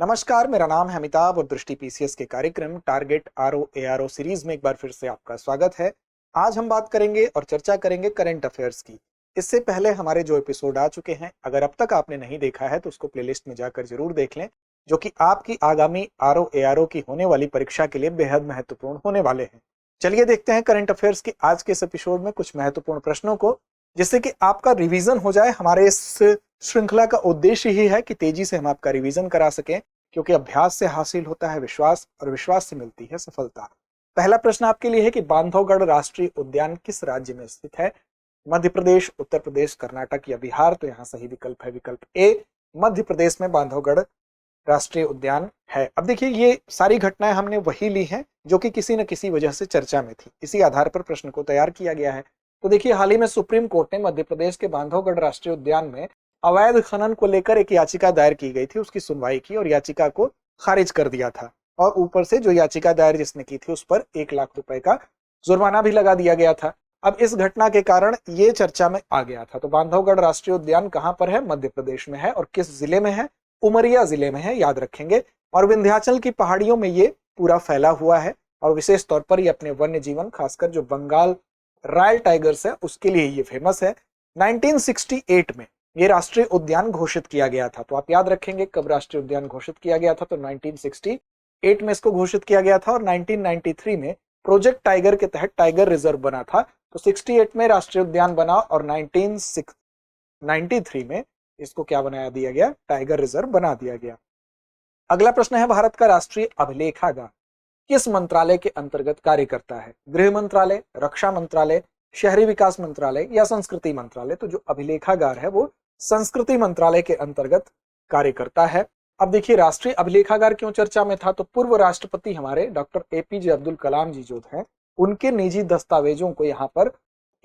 नमस्कार, मेरा नाम है अमिताभ और दृष्टि पीसीएस के कार्यक्रम टारगेट आरओ एआरओ सीरीज में एक बार फिर से आपका स्वागत है। आज हम बात करेंगे और चर्चा करेंगे करंट अफेयर्स की। इससे पहले हमारे जो एपिसोड आ चुके हैं, अगर अब तक आपने नहीं देखा है तो उसको प्लेलिस्ट में जाकर जरूर देख लें, जो कि आपकी आगामी आरओ एआरओ की होने वाली परीक्षा के लिए बेहद महत्वपूर्ण होने वाले हैं। चलिए देखते हैं करंट अफेयर्स की आज के इस एपिसोड में कुछ महत्वपूर्ण प्रश्नों को, जिससे कि आपका रिवीजन हो जाए। हमारे इस श्रृंखला का उद्देश्य ही है कि तेजी से हम आपका रिवीजन करा सकें, क्योंकि अभ्यास से हासिल होता है विश्वास और विश्वास से मिलती है सफलता। पहला प्रश्न आपके लिए है कि बांधवगढ़ राष्ट्रीय उद्यान किस राज्य में स्थित है? मध्य प्रदेश, उत्तर प्रदेश, कर्नाटक या बिहार? तो यहाँ सही विकल्प है विकल्प ए, मध्य प्रदेश में बांधवगढ़ राष्ट्रीय उद्यान है। अब देखिए, ये सारी घटनाएं हमने वही ली हैं जो कि किसी न किसी वजह से चर्चा में थी। इसी आधार पर प्रश्न को तैयार किया गया है। तो देखिए, हाल ही में सुप्रीम कोर्ट ने मध्य प्रदेश के बांधवगढ़ राष्ट्रीय उद्यान में अवैध खनन को लेकर एक याचिका दायर की गई थी, उसकी सुनवाई की और याचिका को खारिज कर दिया था। और ऊपर से जो याचिका दायर जिसने की थी उस पर 1 लाख रुपए का जुर्माना भी लगा दिया गया था। अब इस घटना के कारण ये चर्चा में आ गया था। तो बांधवगढ़ राष्ट्रीय उद्यान कहां पर है? मध्य प्रदेश में है। और किस जिले में है? उमरिया जिले में है, याद रखेंगे। और विंध्याचल की पहाड़ियों में ये पूरा फैला हुआ है और विशेष तौर पर ये अपने वन्य जीवन, खासकर जो बंगाल रॉयल टाइगर्स है, उसके लिए ये फेमस है। 1968 में ये राष्ट्रीय उद्यान घोषित किया गया था। तो आप याद रखेंगे कब राष्ट्रीय उद्यान घोषित किया गया था। तो 1968 में इसको घोषित किया गया था और 1993 में प्रोजेक्ट टाइगर के तहत टाइगर रिजर्व बना था। तो 68 में राष्ट्रीय उद्यान बना और 1993 में इसको क्या बनाया दिया गया? टाइगर रिजर्व बना दिया गया। अगला प्रश्न है, भारत का राष्ट्रीय अभिलेखागार किस मंत्रालय के अंतर्गत कार्य करता है? गृह मंत्रालय, रक्षा मंत्रालय, शहरी विकास मंत्रालय या संस्कृति मंत्रालय? तो जो अभिलेखागार है वो संस्कृति मंत्रालय के अंतर्गत कार्य करता है। अब देखिए, राष्ट्रीय अभिलेखागार क्यों चर्चा में था? तो पूर्व राष्ट्रपति हमारे डॉक्टर एपीजे अब्दुल कलाम जी जो हैं, उनके निजी दस्तावेजों को यहाँ पर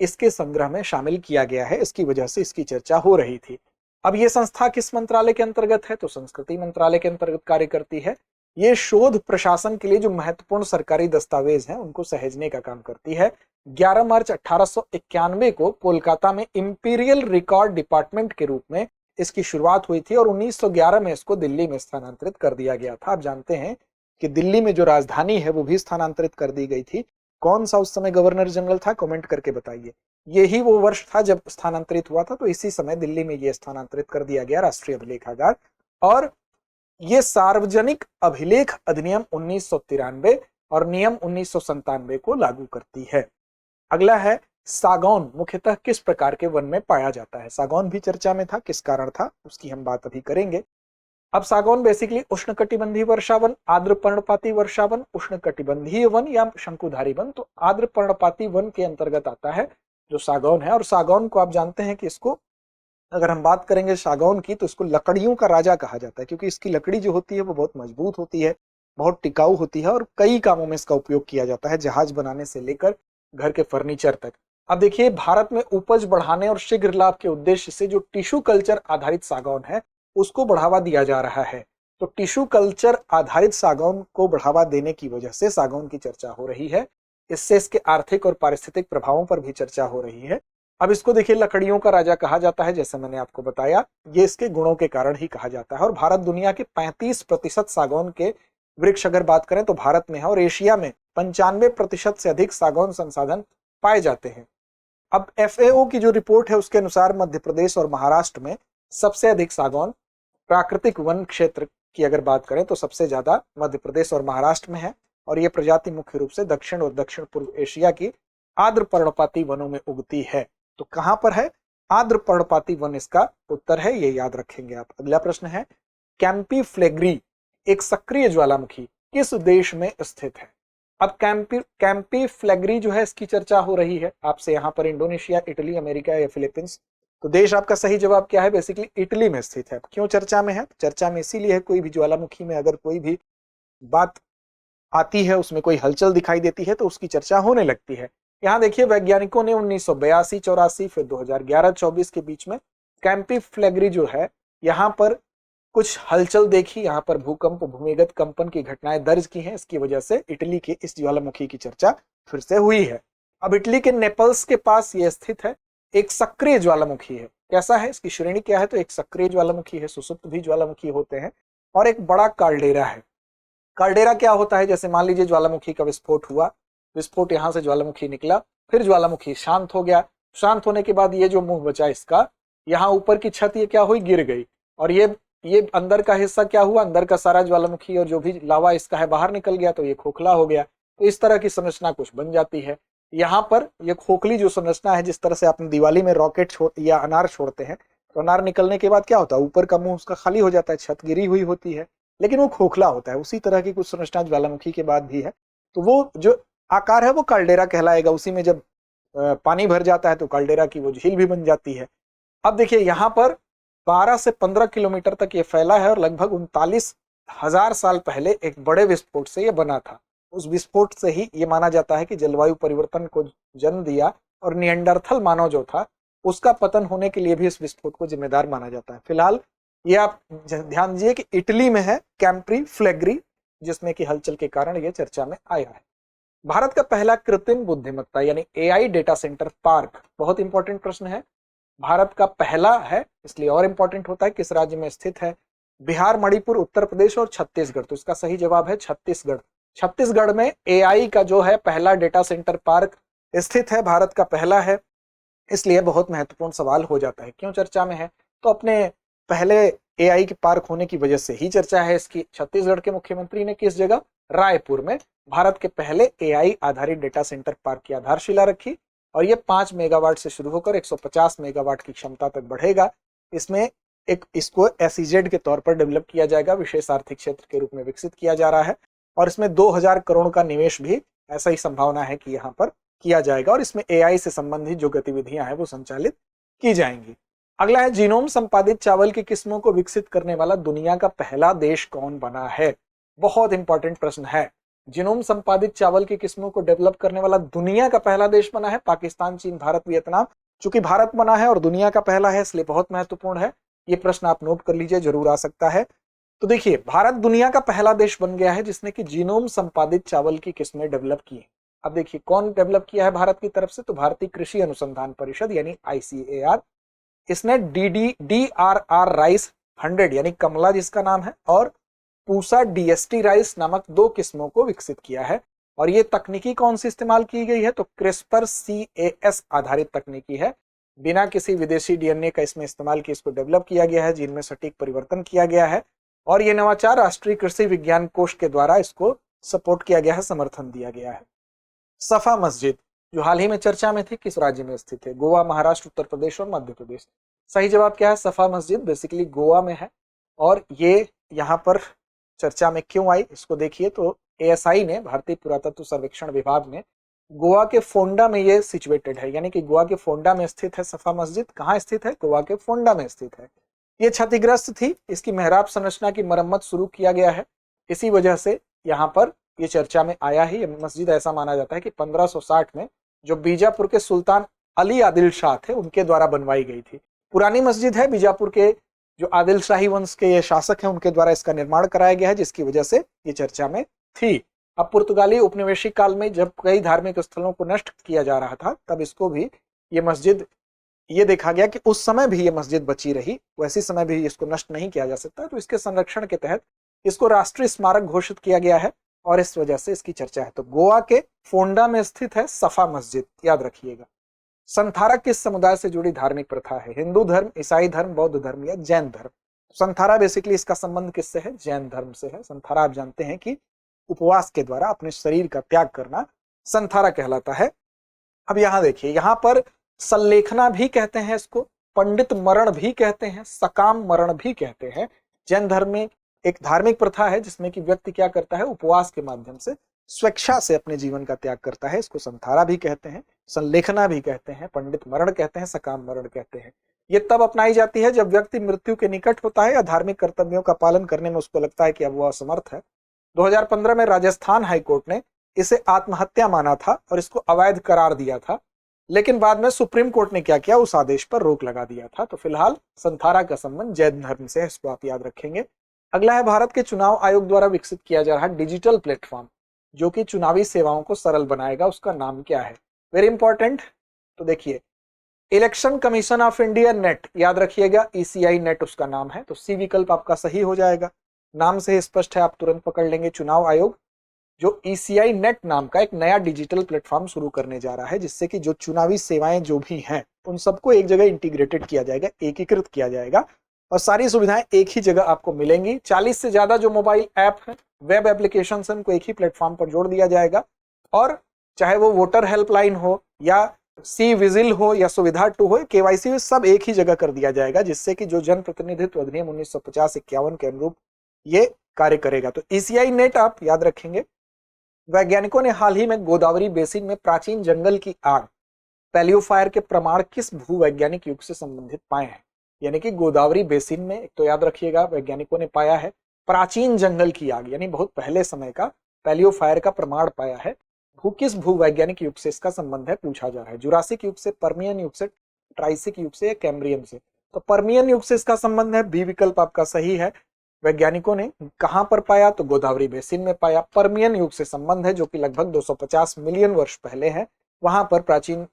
इसके संग्रह में शामिल किया गया है। इसकी वजह से इसकी चर्चा हो रही थी। अब ये संस्था किस मंत्रालय के अंतर्गत है? तो संस्कृति मंत्रालय के अंतर्गत कार्य करती है। ये शोध प्रशासन के लिए जो महत्वपूर्ण सरकारी दस्तावेज हैं उनको सहेजने का काम करती है। 11 मार्च 1891 को कोलकाता में इंपीरियल रिकॉर्ड डिपार्टमेंट के रूप में इसकी शुरुआत हुई थी और 1911 में इसको दिल्ली में स्थानांतरित कर दिया गया था। आप जानते हैं कि दिल्ली में जो राजधानी है वो भी स्थानांतरित कर दी गई थी। कौन सा उस समय गवर्नर जनरल था? कमेंट करके बताइए। यही वो वर्ष था जब स्थानांतरित हुआ था। तो इसी समय दिल्ली में ये स्थानांतरित कर दिया गया राष्ट्रीय अभिलेखागार। और ये सार्वजनिक अभिलेख अधिनियम 1993 और नियम 1997 को लागू करती है। अगला है, सागौन मुख्यतः किस प्रकार के वन में पाया जाता है? सागौन भी चर्चा में था, किस कारण था उसकी हम बात अभी करेंगे। अब सागौन बेसिकली उष्णकटिबंधीय वर्षावन, आर्द्र पर्णपाती वर्षावन, उष्णकटिबंधीय वन या शंकुधारी वन? तो आर्द्र पर्णपाती वन के अंतर्गत आता है जो सागौन है। और सागौन को आप जानते हैं कि इसको, अगर हम बात करेंगे सागौन की, तो इसको लकड़ियों का राजा कहा जाता है, क्योंकि इसकी लकड़ी जो होती है वो बहुत मजबूत होती है, बहुत टिकाऊ होती है और कई कामों में इसका उपयोग किया जाता है, जहाज बनाने से लेकर घर के फर्नीचर तक। अब देखिए, भारत में उपज बढ़ाने और शीघ्र लाभ के उद्देश्य से जो टिश्यू कल्चर आधारित सागौन है उसको बढ़ावा दिया जा रहा है। तो टिश्यू कल्चर आधारित सागौन को बढ़ावा देने की वजह से सागौन की चर्चा हो रही है। इससे इसके आर्थिक और पारिस्थितिक प्रभावों पर भी चर्चा हो रही है। अब इसको देखिए, लकड़ियों का राजा कहा जाता है, जैसे मैंने आपको बताया, ये इसके गुणों के कारण ही कहा जाता है। और भारत दुनिया के 35% सागौन के वृक्ष अगर बात करें तो भारत में है और एशिया में 95% से अधिक सागौन संसाधन पाए जाते हैं। अब एफएओ की जो रिपोर्ट है उसके अनुसार मध्य प्रदेश और महाराष्ट्र में सबसे अधिक सागौन प्राकृतिक वन क्षेत्र की अगर बात करें तो सबसे ज्यादा मध्य प्रदेश और महाराष्ट्र में है। और ये प्रजाति मुख्य रूप से दक्षिण और दक्षिण पूर्व एशिया की आर्द्र पर्णपाती वनों में उगती है। तो कहां पर है? आर्द्र पर्णपाती वन इसका उत्तर है, ये याद रखेंगे आप। अगला प्रश्न है, कैंपीफ्लेग्री एक सक्रिय ज्वालामुखी किस देश में स्थित है? अब कैंपीफ्लेग्री जो है इसकी चर्चा हो रही है आपसे, यहाँ पर इंडोनेशिया, इटली, अमेरिका या फिलीपींस? तो देश आपका सही जवाब क्या है? बेसिकली इटली में स्थित है। क्यों चर्चा में है? चर्चा में इसीलिए है, कोई भी ज्वालामुखी में अगर कोई भी बात आती है, उसमें कोई हलचल दिखाई देती है तो उसकी चर्चा होने लगती है। यहाँ देखिए, वैज्ञानिकों ने 1982-84 फिर 2011-24 के बीच में कैंपीफ्लेग्री जो है यहाँ पर कुछ हलचल देखी, यहाँ पर भूकंप, भूमिगत कंपन की घटनाएं दर्ज की हैं। इसकी वजह से इटली के इस ज्वालामुखी की चर्चा फिर से हुई है। अब इटली के नेपल्स के पास ये स्थित है, एक सक्रिय ज्वालामुखी है। कैसा है? इसकी श्रेणी क्या है? तो एक सक्रिय ज्वालामुखी है, सुसुप्त भी ज्वालामुखी होते हैं। और एक बड़ा कार्डेरा है। कार्डेरा क्या होता है, जैसे मान लीजिए ज्वालामुखी का विस्फोट हुआ, विस्फोट यहाँ से ज्वालामुखी निकला, फिर ज्वालामुखी शांत हो गया, शांत होने के बाद ये जो मुंह बचा इसका, यहाँ ऊपर की छत ये क्या हुई, गिर गई, और ये अंदर का हिस्सा क्या हुआ, अंदर का सारा ज्वालामुखी और जो भी लावा इसका है बाहर निकल गया, तो ये खोखला हो गया। तो इस तरह की संरचना कुछ बन जाती है। यहाँ पर ये खोखली जो संरचना है, जिस तरह से आपने दिवाली में रॉकेट या अनार छोड़ते हैं, तो अनार निकलने के बाद क्या होता है, ऊपर का मुंह उसका खाली हो जाता है, छत गिरी हुई होती है, लेकिन वो खोखला होता है। उसी तरह की कुछ संरचना ज्वालामुखी के बाद भी है। तो वो जो आकार है वो कैल्डेरा कहलाएगा। उसी में जब पानी भर जाता है तो कैल्डेरा की वो झील भी बन जाती है। अब देखिए यहाँ पर 12 से 15 किलोमीटर तक ये फैला है और लगभग 39,000 साल पहले एक बड़े विस्फोट से ये बना था। उस विस्फोट से ही ये माना जाता है कि जलवायु परिवर्तन को जन्म दिया, और निएंडरथल मानव जो था उसका पतन होने के लिए भी इस विस्फोट को जिम्मेदार माना जाता है। फिलहाल ये आप ध्यान दीजिए कि इटली में है कैंप्री फ्लेग्री, जिसमें कि हलचल के कारण ये चर्चा में आया है। भारत का पहला कृत्रिम बुद्धिमत्ता यानी एआई डेटा सेंटर पार्क, बहुत इंपॉर्टेंट प्रश्न है। भारत का पहला है, इसलिए और इंपॉर्टेंट होता है किस राज्य में स्थित है। बिहार, मणिपुर, उत्तर प्रदेश और छत्तीसगढ़, तो इसका सही जवाब है छत्तीसगढ़। छत्तीसगढ़ में एआई का जो है पहला डेटा सेंटर पार्क स्थित है, भारत का पहला है। इसलिए बहुत महत्वपूर्ण सवाल हो जाता है, क्यों चर्चा में है, तो अपने पहले एआई के पार्क होने की वजह से ही चर्चा है इसकी। छत्तीसगढ़ के मुख्यमंत्री ने किस जगह, रायपुर में, भारत के पहले एआई आधारित डेटा सेंटर पार्क की आधारशिला रखी, और ये 5 मेगावाट से शुरू होकर 150 मेगावाट की क्षमता तक बढ़ेगा। इसमें इसको एसईजेड के तौर पर डेवलप किया जाएगा, विशेष आर्थिक क्षेत्र के रूप में विकसित किया जा रहा है, और इसमें 2000 करोड़ का निवेश भी ऐसा ही संभावना है कि यहाँ पर किया जाएगा, और इसमें एआई से संबंधित जो गतिविधियां हैं वो संचालित की जाएंगी। अगला है, जीनोम संपादित चावल की किस्मों को विकसित करने वाला दुनिया का पहला देश कौन बना है। बहुत इंपॉर्टेंट प्रश्न है। जीनोम संपादित चावल की किस्मों को डेवलप करने वाला दुनिया का पहला देश बना है पाकिस्तान, चीन, भारत, वियतनाम। चूंकि भारत बना है और दुनिया का पहला है, इसलिए बहुत महत्वपूर्ण है। ये प्रश्न आप नोट कर लीजिए, जरूर आ सकता है। तो देखिए, भारत दुनिया का पहला देश बन गया है जिसने कि जीनोम संपादित चावल की किस्में डेवलप की है। अब देखिए कौन डेवलप किया है भारत की तरफ से, तो भारतीय कृषि अनुसंधान परिषद यानी आईसीएआर। इसने DRR राइस 100 यानी कमला जिसका नाम है, और पूसा DST राइस नामक 2 किस्मों को विकसित किया है। और ये तकनीकी कौन सी इस्तेमाल की गई है, तो क्रिस्पर CAS आधारित तकनीकी है। बिना किसी विदेशी डीएनए का इसमें इस्तेमाल किया, इसको डेवलप किया गया है, जीन में सटीक परिवर्तन किया गया है, और ये नवाचार राष्ट्रीय कृषि विज्ञान कोष के द्वारा इसको सपोर्ट किया गया है, समर्थन दिया गया है। सफा मस्जिद जो हाल ही में चर्चा में थी, किस राज्य में स्थित है, गोवा, महाराष्ट्र, उत्तर प्रदेश और मध्य प्रदेश। सही जवाब क्या है, सफा मस्जिद बेसिकली गोवा में है। और ये यहाँ पर चर्चा में क्यों आई, इसको देखिए तो ASI ने, भारतीय पुरातत्व सर्वेक्षण विभाग ने, गोवा के फोंडा में ये सिचुएटेड है, यानी कि गोवा के फोंडा में स्थित है सफा मस्जिद। कहाँ स्थित है, गोवा के फोंडा में स्थित है। ये क्षतिग्रस्त थी, इसकी मेहराब संरचना की मरम्मत शुरू किया गया है, इसी वजह से यहाँ पर ये चर्चा में आया ही। ये मस्जिद ऐसा माना जाता है कि 1560 में जो बीजापुर के सुल्तान अली आदिल शाह थे उनके द्वारा बनवाई गई थी। पुरानी मस्जिद है, बीजापुर के जो आदिल शाही वंश के ये शासक हैं उनके द्वारा इसका निर्माण कराया गया है, जिसकी वजह से ये चर्चा में थी। अब पुर्तगाली उपनिवेशी काल में जब कई धार्मिक स्थलों को नष्ट किया जा रहा था, तब इसको भी ये मस्जिद, ये देखा गया कि उस समय भी ये मस्जिद बची रही, वैसी समय भी इसको नष्ट नहीं किया जा सकता, तो इसके संरक्षण के तहत इसको राष्ट्रीय स्मारक घोषित किया गया है, और इस वजह से इसकी चर्चा है। तो गोवा के फोंडा में स्थित है सफा मस्जिद, याद रखिएगा। संथारा किस समुदाय से जुड़ी धार्मिक प्रथा है, हिंदू धर्म, ईसाई धर्म, बौद्ध धर्म या जैन धर्म। संथारा बेसिकली इसका संबंध किससे है, जैन धर्म से है। संथारा आप जानते हैं कि उपवास के द्वारा अपने शरीर का त्याग करना संथारा कहलाता है। अब यहां देखिए, यहां पर संलेखना भी कहते हैं इसको, पंडित मरण भी कहते हैं, सकाम मरण भी कहते हैं। जैन धर्म में एक धार्मिक प्रथा है जिसमें कि व्यक्ति क्या करता है, उपवास के माध्यम से स्वेच्छा से अपने जीवन का त्याग करता है, इसको संथारा भी कहते हैं, संलेखना भी कहते हैं, पंडित मरण कहते हैं, सकाम मरण कहते हैं। ये तब अपनाई जाती है जब व्यक्ति मृत्यु के निकट होता है या धार्मिक कर्तव्यों का पालन करने में उसको लगता है कि अब वह असमर्थ है। 2015 में राजस्थान हाईकोर्ट ने इसे आत्महत्या माना था और इसको अवैध करार दिया था, लेकिन बाद में सुप्रीम कोर्ट ने क्या किया, उस आदेश पर रोक लगा दिया था। तो फिलहाल संथारा का संबंध जैन धर्म से है, इसको आप याद रखेंगे। अगला है, भारत के चुनाव आयोग द्वारा विकसित किया जा रहा डिजिटल प्लेटफॉर्म जो कि चुनावी सेवाओं को सरल बनाएगा, उसका नाम क्या है, वेरी इंपॉर्टेंट। तो देखिए, election commission of India net, याद रखिएगा, ECI नेट उसका नाम है, तो सी विकल्प आपका सही हो जाएगा। नाम से ही स्पष्ट है, आप तुरंत पकड़ लेंगे। चुनाव आयोग जो ईसीआई नेट नाम का एक नया डिजिटल प्लेटफॉर्म शुरू करने जा रहा है, जिससे कि जो चुनावी सेवाएं जो भी हैं उन सबको एक जगह इंटीग्रेटेड किया जाएगा, एकीकृत किया जाएगा और सारी सुविधाएं एक ही जगह आपको मिलेंगी। 40 से ज्यादा जो मोबाइल ऐप है, वेब एप्लीकेशन है, उनको एक ही प्लेटफॉर्म पर जोड़ दिया जाएगा और चाहे वो वोटर हेल्पलाइन हो या सी विजिल हो या सुविधा 2 हो, केवाईसी सब एक ही जगह कर दिया जाएगा, जिससे कि जो जन प्रतिनिधित्व अधिनियम 1950-51 के अनुरूप ये कार्य करेगा। तो ईसीआई नेट आप याद रखेंगे। वैज्ञानिकों ने हाल ही में गोदावरी बेसिन में प्राचीन जंगल की आग पैलियोफायर के प्रमाण किस भूवैज्ञानिक युग से संबंधित पाए हैं? यानी कि गोदावरी बेसिन में, एक तो याद रखिएगा, वैज्ञानिकों ने पाया है प्राचीन जंगल की आग, यानी बहुत पहले समय का पैलियोफायर का प्रमाण पाया है। किस भूवैज्ञानिक युग से इसका संबंध है पूछा जा रहा है। जुरासिक युग से, पर्मियन युग से, ट्राइसिक युग से या कैम्ब्रियन से? तो पर्मियन युग से इसका संबंध है, बी विकल्प आपका सही है। वैज्ञानिकों ने कहां पर पाया? तो गोदावरी बेसिन में पाया। पर्मियन युग से संबंध है, जो कि लगभग 250 मिलियन वर्ष पहले है, वहां पर प्राचीन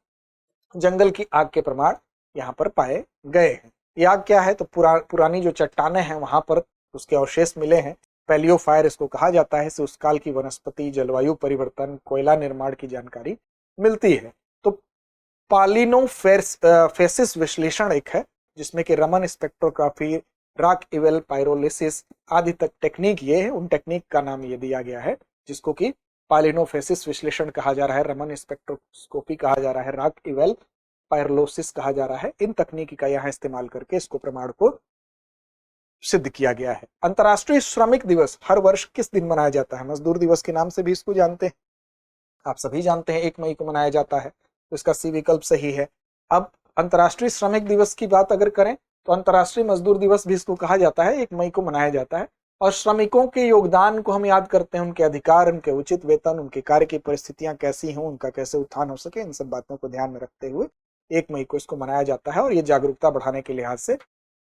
जंगल की आग के प्रमाण यहाँ पर पाए गए हैं। ये आग क्या है? तो पुरानी जो चट्टाने हैं वहां पर उसके अवशेष मिले हैं। पैलियोफायर इसको कहा जाता है। इससे उस काल की वनस्पति, जलवायु परिवर्तन, कोयला निर्माण की जानकारी मिलती है। तो पालिनोफेसिस विश्लेषण एक है, जिसमें कि Raman spectrography, rock eval pyrolysis आदि तक टेक्निक ये है। उन टेक्निक का नाम ये दिया गया है, जिसको कि पालिनोफेसिस विश्लेषण कहा जा रहा है, रमन स्पेक्ट्रोस्कोपी कहा जा रहा है, रॉक इवेल पायरोलिसिस कहा जा रहा है। इन तकनीकी का यहाँ इस्तेमाल करके इसको प्रमाण को सिद्ध किया गया है। अंतर्राष्ट्रीय श्रमिक दिवस हर वर्ष किस दिन मनाया जाता है? मजदूर दिवस के नाम से भी इसको जानते हैं, आप सभी जानते हैं, 1 मई को मनाया जाता है। तो इसका सी विकल्प सही है। अब अंतर्राष्ट्रीय श्रमिक दिवस की बात अगर करें तो अंतर्राष्ट्रीय मजदूर दिवस भी इसको कहा जाता है, 1 मई को मनाया जाता है। और श्रमिकों के योगदान को हम याद करते हैं, उनके अधिकार, उनके उचित वेतन, उनके कार्य की परिस्थितियां कैसी हों, उनका कैसे उत्थान हो सके, इन सब बातों को ध्यान में रखते हुए 1 मई को इसको मनाया जाता है। और ये जागरूकता बढ़ाने के लिहाज से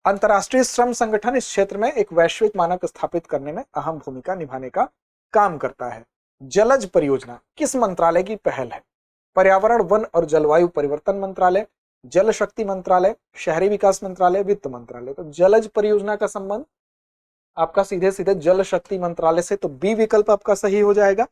अंतर्राष्ट्रीय श्रम संगठन इस क्षेत्र में एक वैश्विक मानक स्थापित करने में अहम भूमिका निभाने का काम करता है। जलज परियोजना किस मंत्रालय की पहल है? पर्यावरण, वन और जलवायु परिवर्तन मंत्रालय, जल शक्ति मंत्रालय, शहरी विकास मंत्रालय, वित्त मंत्रालय? तो जलज परियोजना का संबंध आपका सीधे सीधे जल शक्ति मंत्रालय से, तो बी विकल्प आपका सही हो जाएगा।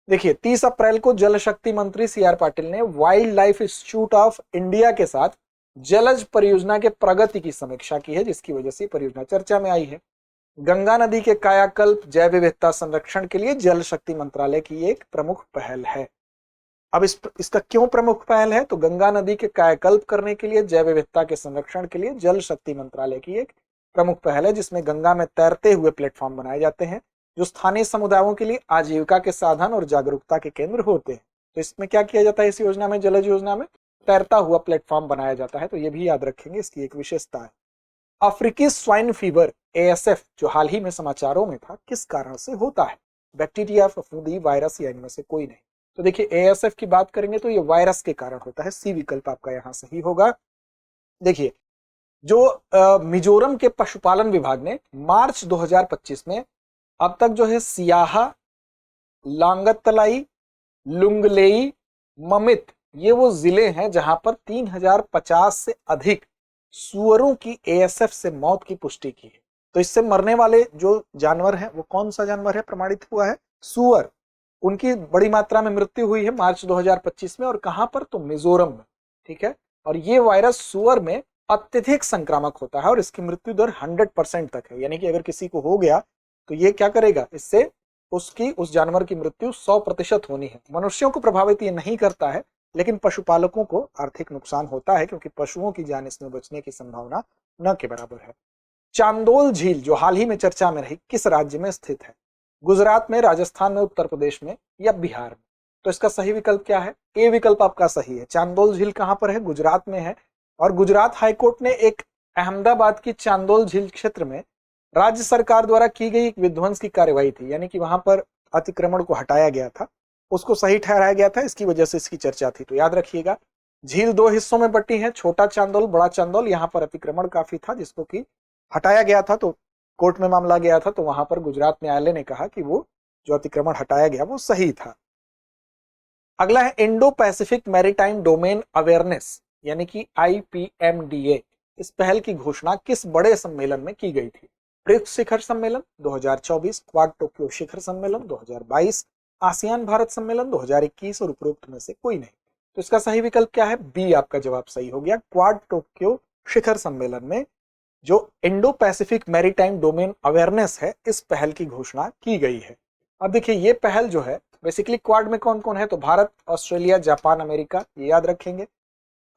देखिए 30 अप्रैल को जल शक्ति मंत्री सीआर पाटिल ने wild life institute of India के साथ जलज परियोजना के प्रगति की समीक्षा की है, जिसकी वजह से परियोजना चर्चा में आई है। गंगा नदी के कायाकल्प, जैव विविधता संरक्षण के लिए जल शक्ति मंत्रालय की एक प्रमुख पहल है। अब इसका क्यों प्रमुख पहल है? तो गंगा नदी के कायाकल्प करने के लिए, जैव विविधता के संरक्षण के लिए जल शक्ति मंत्रालय की एक प्रमुख पहल है, जिसमें गंगा में तैरते हुए प्लेटफॉर्म बनाए जाते हैं, जो स्थानीय समुदायों के लिए आजीविका के साधन और जागरूकता के केंद्र होते हैं। तो इसमें क्या किया जाता है? इस योजना में, जलज योजना में तैरता हुआ प्लेटफॉर्म बनाया जाता है। तो ये भी याद रखेंगे, इसकी एक विशेषता है। अफ्रीकी स्वाइन फीवर एएसएफ जो हाल ही में समाचारों में था, किस कारण से होता है? बैक्टीरिया, फफूंदी, वायरस या इनमें से कोई नहीं? तो देखिए एएसएफ की बात करेंगे तो ये वायरस के कारण होता है। सी विकल्प आपका यहां सही होगा। देखिए जो मिजोरम के पशुपालन विभाग ने मार्च 2025 में अब तक जो है सियाहा, लांगतलाई, लुंगलेई, ममित, ये वो जिले हैं जहां पर 3050 से अधिक सुअरों की एएसएफ से मौत की पुष्टि की है। तो इससे मरने वाले जो जानवर हैं वो कौन सा जानवर है प्रमाणित हुआ है? सुअर। उनकी बड़ी मात्रा में मृत्यु हुई है मार्च 2025 में। और कहां पर? तो मिजोरम में। ठीक है। और ये वायरस सुअर में अत्यधिक संक्रामक होता है और इसकी मृत्यु दर 100% तक है। यानी कि अगर किसी को हो गया तो ये क्या करेगा? इससे उस जानवर की मृत्यु 100% होनी है। मनुष्यों को प्रभावित ये नहीं करता है, लेकिन पशुपालकों को आर्थिक नुकसान होता है, क्योंकि पशुओं की जान इसमें बचने की संभावना न के बराबर है। चांदोल झील जो हाल ही में चर्चा में रही, किस राज्य में स्थित है? गुजरात में, राजस्थान में, उत्तर प्रदेश में या बिहार में? तो इसका सही विकल्प क्या है? ए विकल्प आपका सही है। चांदोल झील कहां पर है? गुजरात में है। और गुजरात हाईकोर्ट ने एक अहमदाबाद की चांदोल झील क्षेत्र में राज्य सरकार द्वारा की गई एक विध्वंस की कार्यवाही थी, यानी कि वहां पर अतिक्रमण को हटाया गया था, उसको सही ठहराया गया था, इसकी वजह से इसकी चर्चा थी। तो याद रखिएगा झील 2 हिस्सों में बटी है, छोटा चांदोल, बड़ा चांदोल। यहाँ पर अतिक्रमण काफी था जिसको कि हटाया गया था, तो कोर्ट में मामला गया था, तो वहां पर गुजरात न्यायालय ने कहा कि वो जो अतिक्रमण हटाया गया वो सही था। अगला है Indo Pacific maritime domain awareness यानी कि IPMDA। इस पहल की घोषणा किस बड़े सम्मेलन में की गई थी? ब्रिक्स शिखर सम्मेलन 2024, क्वाड टोक्यो शिखर सम्मेलन 2022, आसियान भारत सम्मेलन 2021 और उपरोक्त में से कोई नहीं। तो इसका सही विकल्प क्या है? बी आपका जवाब सही हो गया। क्वाड टोक्यो शिखर सम्मेलन में जो Indo Pacific maritime domain awareness है, इस पहल की घोषणा की गई है। अब देखिए ये पहल जो है बेसिकली क्वाड में कौन कौन है, तो भारत, ऑस्ट्रेलिया, जापान, अमेरिका, ये याद रखेंगे।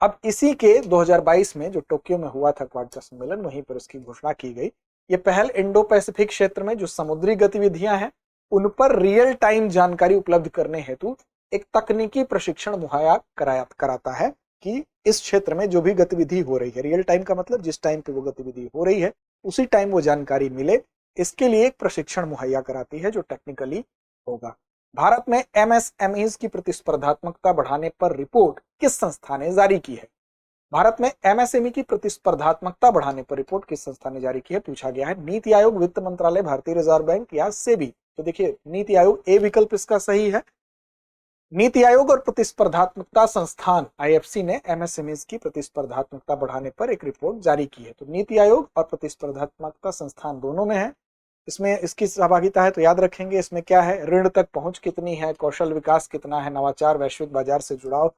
अब इसी के 2022 में जो टोक्यो में हुआ था क्वाड का सम्मेलन, वहीं पर इसकी घोषणा की गई। ये पहल इंडो पैसिफिक क्षेत्र में जो समुद्री गतिविधियां हैं उन पर रियल टाइम जानकारी उपलब्ध करने हेतु एक तकनीकी प्रशिक्षण मुहैया कराता है कि इस क्षेत्र में जो भी गतिविधि हो रही है, रियल टाइम का मतलब जिस टाइम पे वो गतिविधि हो रही है उसी टाइम वो जानकारी मिले, इसके लिए एक प्रशिक्षण मुहैया कराती है जो टेक्निकली होगा। भारत में एमएसएमईज की प्रतिस्पर्धात्मकता बढ़ाने पर रिपोर्ट किस संस्था ने जारी की है? भारत में एमएसएमई की प्रतिस्पर्धात्मकता बढ़ाने पर रिपोर्ट किस संस्था ने जारी की है, पूछा गया है। नीति आयोग, वित्त मंत्रालय, भारतीय रिजर्व बैंक या सेबी? तो देखिए नीति आयोग, ए विकल्प इसका सही है। नीति आयोग और प्रतिस्पर्धात्मकता संस्थान आईएफसी ने एमएसएमईज की प्रतिस्पर्धात्मकता बढ़ाने पर एक रिपोर्ट जारी की है। तो नीति आयोग और प्रतिस्पर्धात्मकता संस्थान दोनों में है, इसमें इसकी सहभागिता है। तो याद रखेंगे इसमें क्या है, ऋण तक पहुंच कितनी है, कौशल विकास कितना है, नवाचार, वैश्विक बाजार से जुड़ाव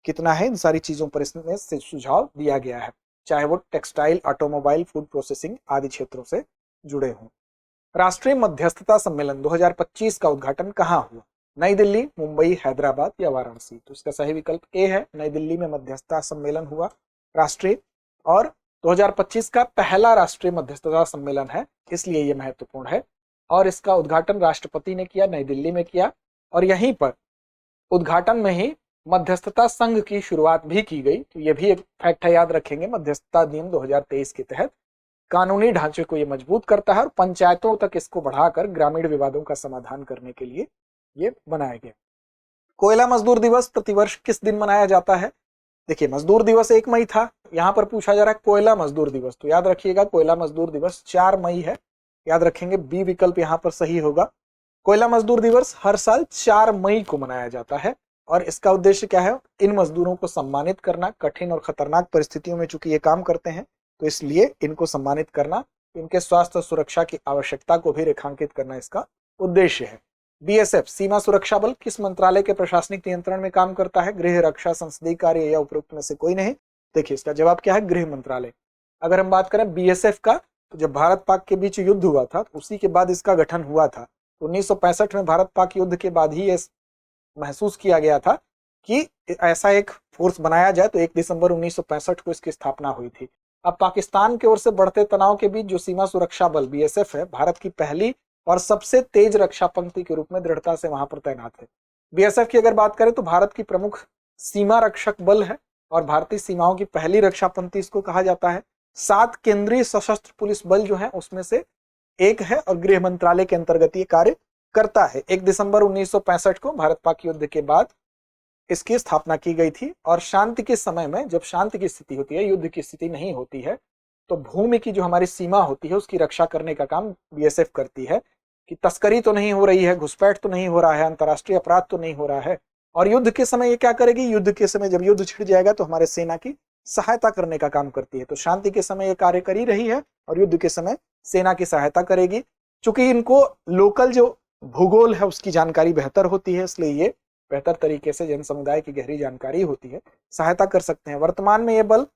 कितना है, इन सारी चीजों पर इसमें से सुझाव दिया गया है, चाहे वो टेक्सटाइल, ऑटोमोबाइल, फूड प्रोसेसिंग आदि क्षेत्रों से जुड़े हों। राष्ट्रीय मध्यस्थता सम्मेलन 2025 का उद्घाटन कहाँ हुआ? नई दिल्ली, मुंबई, हैदराबाद या वाराणसी? तो इसका सही विकल्प ए है, नई दिल्ली में मध्यस्थता सम्मेलन हुआ राष्ट्रीय, और 2025 का पहला राष्ट्रीय मध्यस्थता सम्मेलन है, इसलिए यह महत्वपूर्ण है। और इसका उद्घाटन राष्ट्रपति ने किया, नई दिल्ली में किया, और यहीं पर उद्घाटन में ही मध्यस्थता संघ की शुरुआत भी की गई। तो यह भी एक फैक्ट है, याद रखेंगे। मध्यस्थता नियम 2023 के तहत कानूनी ढांचे को यह मजबूत करता है और पंचायतों तक इसको बढ़ाकर ग्रामीण विवादों का समाधान करने के लिए ये बनाया गया। कोयला मजदूर दिवस प्रतिवर्ष किस दिन मनाया जाता है? देखिए मजदूर दिवस 1 मई था, यहां पर पूछा जा रहा है कोयला मजदूर दिवस, तो याद रखिएगा कोयला मजदूर दिवस 4 मई है, याद रखेंगे बी विकल्प यहां पर सही होगा। कोयला मजदूर दिवस हर साल 4 मई को मनाया जाता है और इसका उद्देश्य क्या है? इन मजदूरों को सम्मानित करना, कठिन और खतरनाक परिस्थितियों में चूंकि ये काम करते हैं तो इसलिए इनको सम्मानित करना, इनके स्वास्थ्य और सुरक्षा की आवश्यकता को भी रेखांकित करना इसका उद्देश्य है। बीएसएफ सीमा सुरक्षा बल किस मंत्रालय के प्रशासनिक नियंत्रण में काम करता है? गृह, रक्षा, संसदीय कार्य या उपरोक्त में से कोई नहीं? देखिए इसका जवाब क्या है, गृह मंत्रालय। अगर हम बात करें बीएसएफ का, तो जब भारत पाक के बीच युद्ध हुआ था तो उसी के बाद इसका गठन हुआ था। 1965 में भारत पाक युद्ध के बाद ही ये महसूस किया गया था कि ऐसा एक फोर्स बनाया जाए, तो 1 दिसंबर 1965 को इसकी स्थापना हुई थी। अब पाकिस्तान की ओर से बढ़ते तनाव के बीच जो सीमा सुरक्षा बल बीएसएफ है, भारत की पहली और सबसे तेज रक्षा पंक्ति के रूप में दृढ़ता से वहां पर तैनात है। बीएसएफ की अगर बात करें तो भारत की प्रमुख सीमा रक्षक बल है और भारतीय सीमाओं की पहली रक्षा पंक्ति इसको कहा जाता है। 7 केंद्रीय सशस्त्र पुलिस बल जो है उसमें से एक है और गृह मंत्रालय के अंतर्गत ये कार्य करता है। 1 दिसंबर 1965 को भारत पाक युद्ध के बाद इसकी स्थापना की गई थी और शांति के समय में, जब शांति की स्थिति होती है, युद्ध की स्थिति नहीं होती है, तो भूमि की जो हमारी सीमा होती है उसकी रक्षा करने का काम बीएसएफ करती है कि तस्करी तो नहीं हो रही है, घुसपैठ तो नहीं हो रहा है, अंतर्राष्ट्रीय अपराध तो नहीं हो रहा है। और युद्ध के समय ये क्या करेगी? युद्ध के समय जब युद्ध छिड़ जाएगा तो हमारे सेना की सहायता करने का काम करती है। तो शांति के समय ये कार्य कर ही रही है और युद्ध के समय सेना की सहायता करेगी। चूंकि इनको लोकल जो भूगोल है उसकी जानकारी बेहतर होती है, इसलिए ये बेहतर तरीके से जन समुदाय की गहरी जानकारी होती है, सहायता कर सकते हैं। वर्तमान में ये बल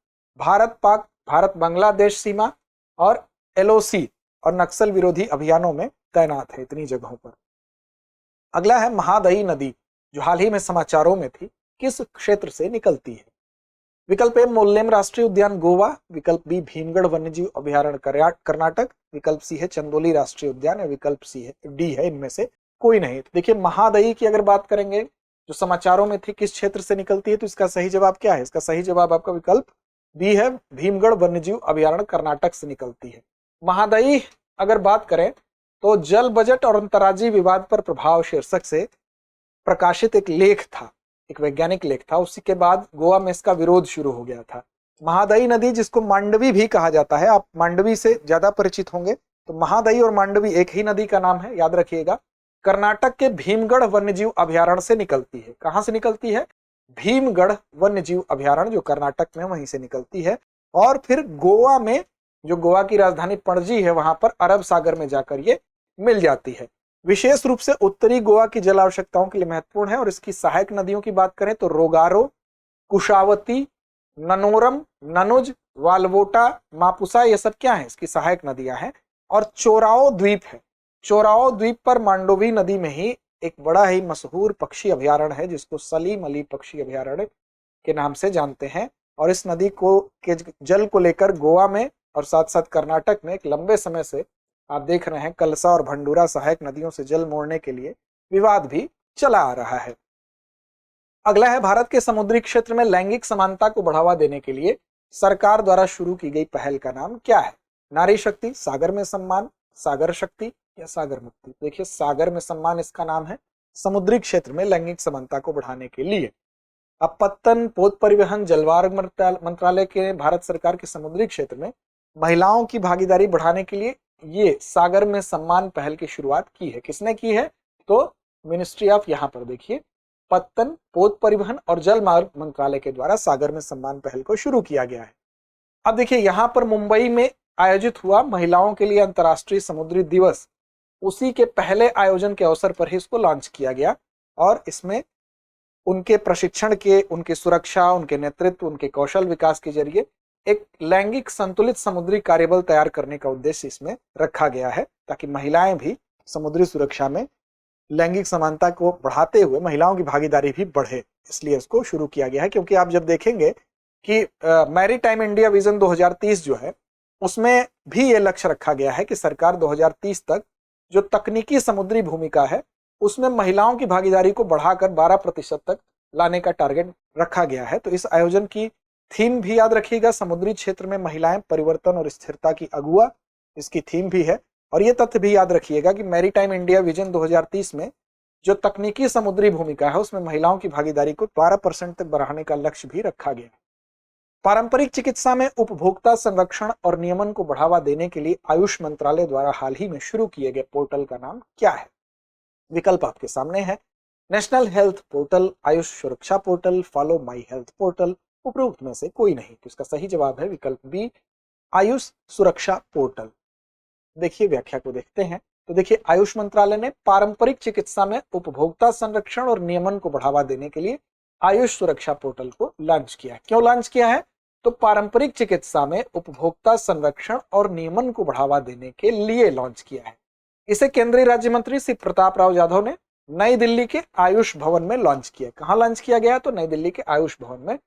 भारत पाक, भारत बांग्लादेश सीमा और एलओसी और नक्सल विरोधी अभियानों में तैनात है, इतनी जगहों पर। अगला है महादई नदी, जो हाल ही में समाचारों में थी, किस क्षेत्र से निकलती है? विकल्प ए मोल्लेम राष्ट्रीय उद्यान गोवा, विकल्प बी भीमगढ़ वन्यजीव अभयारण्य कर्नाटक, विकल्प सी है चंदोली राष्ट्रीय उद्यान या विकल्प सी है डी है इनमें से कोई नहीं। तो देखिए महादई की अगर बात करेंगे जो समाचारों में थी, किस क्षेत्र से निकलती है, तो इसका सही जवाब क्या है? इसका सही जवाब आपका विकल्प बी है, भीमगढ़ वन्यजीव अभयारण्य कर्नाटक से निकलती है। महादई अगर बात करें तो जल बजट और अंतर्राज्यीय विवाद पर प्रभाव शीर्षक से प्रकाशित एक लेख था, एक वैज्ञानिक लेख था, उसी के बाद गोवा में इसका विरोध शुरू हो गया था। महादई नदी जिसको मांडवी भी कहा जाता है, आप मांडवी से ज्यादा परिचित होंगे, तो महादई और मांडवी एक ही नदी का नाम है, याद रखिएगा। कर्नाटक के भीमगढ़ वन्यजीव अभयारण्य से निकलती है। कहां से निकलती है? भीमगढ़ वन्यजीव अभयारण्य जो कर्नाटक में, वहीं से निकलती है और फिर गोवा में जो गोवा की राजधानी पणजी है वहां पर अरब सागर में जाकर ये मिल जाती है। विशेष रूप से उत्तरी गोवा की जल आवश्यकताओं के लिए महत्वपूर्ण है और इसकी सहायक नदियों की बात करें तो रोगारो, कुशावती, ननोरम, ननुज, वालवोटा, मापुसा, ये सब क्या है, इसकी सहायक नदियां हैं। और चोराओ द्वीप है। चोराओ द्वीप पर मांडोवी नदी में ही एक बड़ा ही मशहूर पक्षी अभयारण्य है जिसको सलीम अली पक्षी अभयारण्य के नाम से जानते हैं। और इस नदी को के जल को लेकर गोवा में और साथ साथ कर्नाटक में एक लंबे समय से आप देख रहे हैं कलसा और भंडूरा सहायक नदियों से जल मोड़ने के लिए विवाद भी चला आ रहा है। अगला है भारत के समुद्री क्षेत्र में लैंगिक समानता को बढ़ावा देने के लिए सरकार द्वारा शुरू की गई पहल का नाम क्या है? नारी शक्ति, सागर में सम्मान, सागर शक्ति या सागर मुक्ति। देखिए सागर में सम्मान इसका नाम है, समुद्री क्षेत्र में लैंगिक समानता को बढ़ाने के लिए। अब पत्तन, पोत परिवहन, जलमार्ग मंत्रालय के भारत सरकार के समुद्री क्षेत्र में महिलाओं की भागीदारी बढ़ाने के लिए ये सागर में सम्मान पहल की शुरुआत की है। किसने की है? तो मिनिस्ट्री ऑफ, यहां पर देखिए, पत्तन, पोत परिवहन और जल मार्ग मंत्रालय के द्वारा सागर में सम्मान पहल को शुरू किया गया है। अब देखिए यहां पर मुंबई में आयोजित हुआ महिलाओं के लिए अंतर्राष्ट्रीय समुद्री दिवस, उसी के पहले आयोजन के अवसर पर ही इसको लॉन्च किया गया और इसमें उनके प्रशिक्षण के, उनकी सुरक्षा, उनके नेतृत्व, उनके कौशल विकास के जरिए एक लैंगिक संतुलित समुद्री कार्यबल तैयार करने का उद्देश्य इसमें रखा गया है ताकि महिलाएं भी समुद्री सुरक्षा में लैंगिक समानता को बढ़ाते हुए महिलाओं की भागीदारी भी बढ़े, इसलिए इसको शुरू किया गया है। क्योंकि आप जब देखेंगे कि मैरीटाइम इंडिया विजन 2030 जो है उसमें भी ये लक्ष्य रखा गया है कि सरकार 2030 तक जो तकनीकी समुद्री भूमिका है उसमें महिलाओं की भागीदारी को बढ़ाकर 12% तक लाने का टारगेट रखा गया है। तो इस आयोजन की थीम भी याद रखिएगा, समुद्री क्षेत्र में महिलाएं, परिवर्तन और स्थिरता की अगुआ, इसकी थीम भी है। और ये तथ्य भी याद रखिएगा कि मैरीटाइम इंडिया विजन 2030 में जो तकनीकी समुद्री भूमिका है उसमें महिलाओं की भागीदारी को 12% तक बढ़ाने का लक्ष्य भी रखा गया है। पारंपरिक चिकित्सा में उपभोक्ता संरक्षण और नियमन को बढ़ावा देने के लिए आयुष मंत्रालय द्वारा हाल ही में शुरू किए गए पोर्टल का नाम क्या है? विकल्प आपके सामने है, नेशनल हेल्थ पोर्टल, आयुष सुरक्षा portal, follow my health portal, उपरोक्त में से कोई नहीं। तो इसका सही जवाब है विकल्प बी, आयुष सुरक्षा पोर्टल। देखिए व्याख्या को देखते हैं। तो देखिए आयुष मंत्रालय ने पारंपरिक चिकित्सा में उपभोक्ता संरक्षण और नियमन को बढ़ावा देने के लिए आयुष सुरक्षा पोर्टल को लॉन्च किया है। क्यों लॉन्च किया है? तो पारंपरिक चिकित्सा में उपभोक्ता संरक्षण और नियमन को बढ़ावा देने के लिए लॉन्च किया है। इसे केंद्रीय राज्य मंत्री श्री प्रताप राव जाधव ने नई दिल्ली के आयुष भवन में लॉन्च किया। कहां लॉन्च किया गया? तो नई दिल्ली के आयुष भवन में।